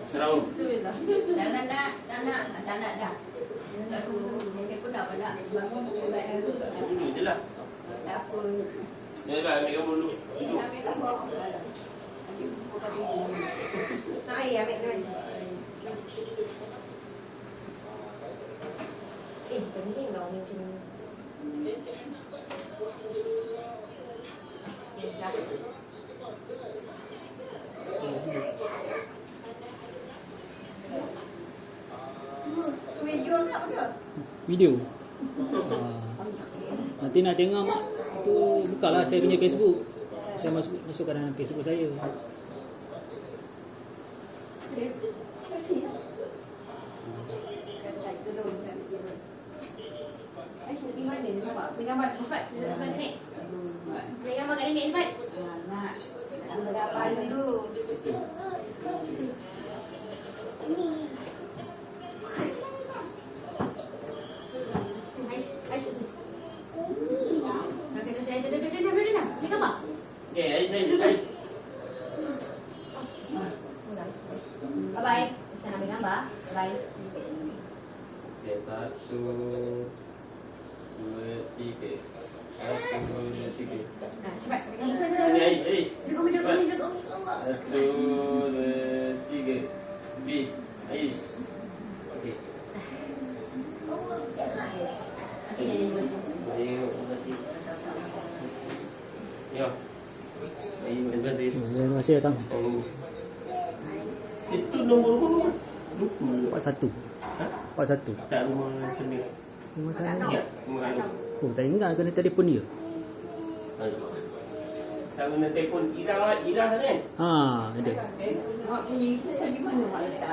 Serau. Tak nak dah. Aku dia pun dah banyak bangun buat dulu. Dulu je lah. Tak apa. Dia dah ambil gambar dulu. Duduk. Ambil gambar. Nak air ambil dulu. Penting tau ni macam ni. Dah. Video tak betul? Video. Nanti nak tengok tu bukalah saya punya Facebook. Saya masukkan dalam Facebook saya. Di mana ni nampak? Ambil gambar Ifat sebelah ni. Ambil gambar kat nenek Ifat. Nak. Ambil gambar dulu. Aish susu. Okey, dah saya dah. Ambil gambar. Okay, Aish. Bye-bye. Saya nak ambil gambar. Bye. Okay, 1, 2, 3. 1, 2, 3. Cepat. Sini Aish. Duduk. 1, 2, 3. Bis. Aish. Okay. Ayo, kasih. Ya. Ayo, terima kasih. Terima kasih datang. Itu nombor rumah. Lupa. 41. Ha? 41. Tak rumah sini. Rumah saya. Ya, rumah Anu. Oh, tak ingat kena telefon dia. Tak guna telefon Ira kan? Ha, ada. Mak punya itu tadi mana mak letak?